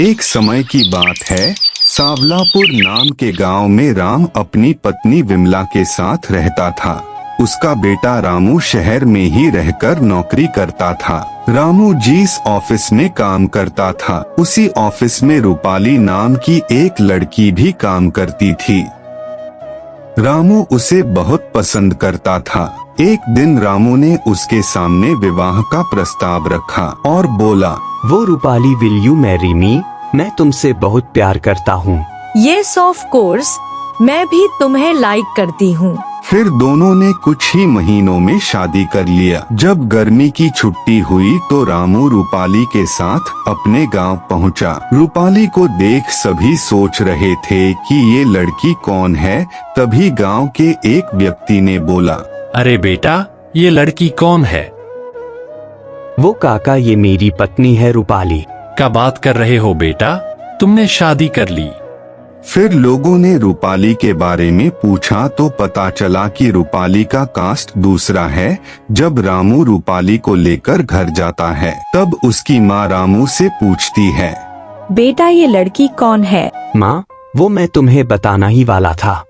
एक समय की बात है, सांवलापुर नाम के गांव में राम अपनी पत्नी विमला के साथ रहता था। उसका बेटा रामू शहर में ही रहकर नौकरी करता था। रामू जिस ऑफिस में काम करता था, उसी ऑफिस में रूपाली नाम की एक लड़की भी काम करती थी। रामू उसे बहुत पसंद करता था। एक दिन रामू ने उसके सामने विवाह का प्रस्ताव रखा और बोला, वो Rupali, will you marry me? मैं तुमसे बहुत प्यार करता हूँ। यस ऑफ कोर्स, मैं भी तुम्हें लाइक करती हूँ। फिर दोनों ने कुछ ही महीनों में शादी कर लिया। जब गर्मी की छुट्टी हुई तो रामू रूपाली के साथ अपने गांव पहुंचा। रूपाली को देख सभी सोच रहे थे कि ये लड़की कौन है। तभी गांव के एक व्यक्ति ने बोला, अरे बेटा, ये लड़की कौन है? वो काका, ये मेरी पत्नी है रूपाली। क्या बात कर रहे हो बेटा? तुमने शादी कर ली? फिर लोगों ने रूपाली के बारे में पूछा तो पता चला कि रूपाली का कास्ट दूसरा है। जब रामू रूपाली को लेकर घर जाता है, तब उसकी माँ रामू से पूछती है, बेटा, ये लड़की कौन है? माँ, वो मैं तुम्हें बताना ही वाला था।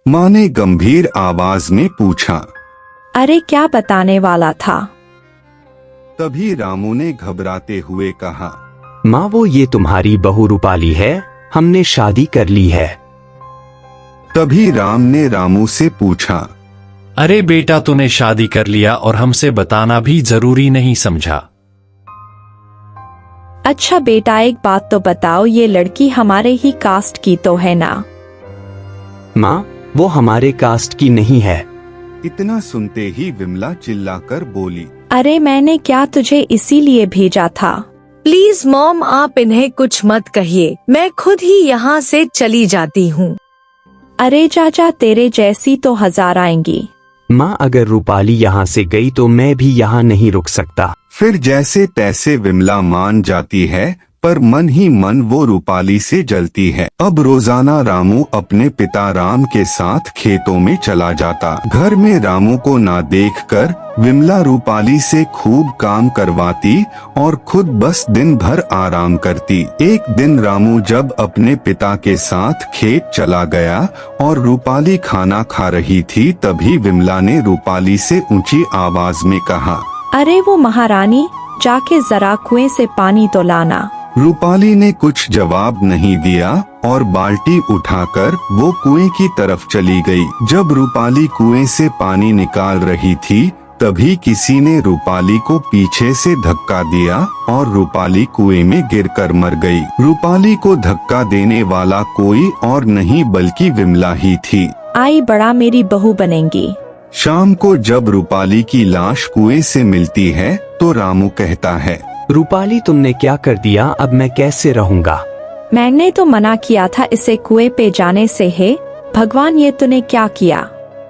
माँ ने गंभीर आवाज में पूछा। अरे क्या बताने वाला था? तभी रामू ने घबराते हुए कहा, माँ, वो ये तुम्हारी बहू रूपाली है। हमने शादी कर ली है। तभी राम ने रामू से पूछा, अरे बेटा, तूने शादी कर लिया और हमसे बताना भी जरूरी नहीं समझा? अच्छा बेटा, एक बात तो बताओ, ये लड़की हमारे ही कास्ट की तो है ना? माँ, वो हमारे कास्ट की नहीं है। इतना सुनते ही विमला चिल्लाकर बोली, अरे मैंने क्या तुझे इसीलिए भेजा था? प्लीज मॉम, आप इन्हें कुछ मत कहिए, मैं खुद ही यहाँ से चली जाती हूँ। अरे चाचा, तेरे जैसी तो हजार आएंगी। माँ, अगर रूपाली यहाँ से गई तो मैं भी यहाँ नहीं रुक सकता। फिर जैसे तैसे विमला मान जाती है, पर मन ही मन वो रूपाली से जलती है। अब रोजाना रामू अपने पिता राम के साथ खेतों में चला जाता। घर में रामू को ना देखकर विमला रूपाली से खूब काम करवाती और खुद बस दिन भर आराम करती। एक दिन रामू जब अपने पिता के साथ खेत चला गया और रूपाली खाना खा रही थी, तभी विमला ने रूपाली से ऊंची आवाज में कहा, अरे वो महारानी, जाके जरा कुएं से पानी तो लाना। रूपाली ने कुछ जवाब नहीं दिया और बाल्टी उठाकर वो कुएं की तरफ चली गई। जब रूपाली कुएं से पानी निकाल रही थी, तभी किसी ने रूपाली को पीछे से धक्का दिया और रूपाली कुएं में गिरकर मर गई। रूपाली को धक्का देने वाला कोई और नहीं बल्कि विमला ही थी। आई बड़ा मेरी बहू बनेंगी। शाम को जब रूपाली की लाश कुएं से मिलती है तो रामू कहता है, रूपाली, तुमने क्या कर दिया? अब मैं कैसे रहूँगा? मैंने तो मना किया था इसे कुएं पे जाने से। है भगवान, ये तूने क्या किया?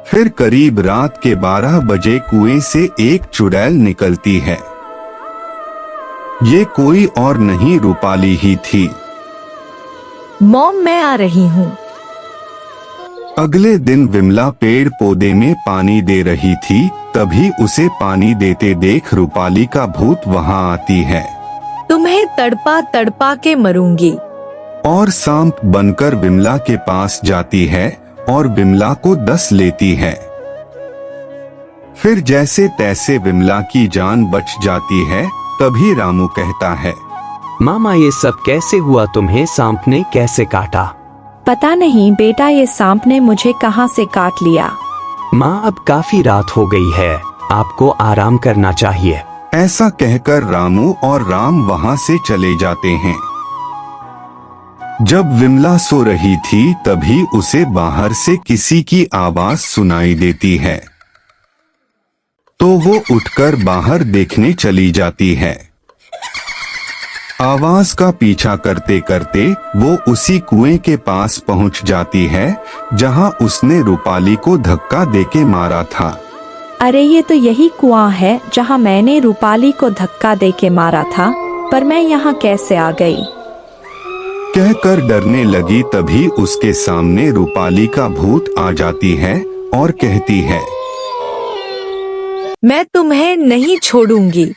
फिर करीब रात के 12 बजे कुएं से एक चुड़ैल निकलती है। ये कोई और नहीं रूपाली ही थी। मॉम, मैं आ रही हूँ। अगले दिन विमला पेड़ पौधे में पानी दे रही थी, तभी उसे पानी देते देख रूपाली का भूत वहां आती है। तुम्हें तड़पा तड़पा के मरूंगी। और सांप बनकर विमला के पास जाती है और विमला को डस लेती है। फिर जैसे तैसे विमला की जान बच जाती है। तभी रामू कहता है, मामा, ये सब कैसे हुआ? तुम्हें सांप ने कैसे काटा? पता नहीं बेटा, ये सांप ने मुझे कहाँ से काट लिया। माँ, अब काफी रात हो गई है, आपको आराम करना चाहिए। ऐसा कहकर रामू और राम वहां से चले जाते हैं। जब विमला सो रही थी, तभी उसे बाहर से किसी की आवाज सुनाई देती है, तो वो उठकर बाहर देखने चली जाती है। आवाज का पीछा करते करते वो उसी कुएं के पास पहुंच जाती है, जहां उसने रूपाली को धक्का देके मारा था। अरे ये तो यही कुआं है जहां मैंने रूपाली को धक्का देके मारा था, पर मैं यहाँ कैसे आ गई? कहकर डरने लगी, तभी उसके सामने रूपाली का भूत आ जाती है और कहती है, मैं तुम्हें नहीं छोड़ूंगी।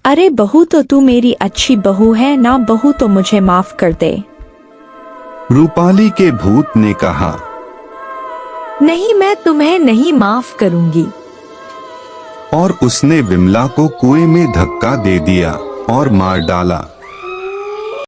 अरे बहू, तो तू मेरी अच्छी बहू है ना। बहू, तो मुझे माफ कर दे। रूपाली के भूत ने कहा। नहीं, मैं तुम्हें नहीं माफ करूंगी। और उसने विमला को कुएं में धक्का दे दिया और मार डाला।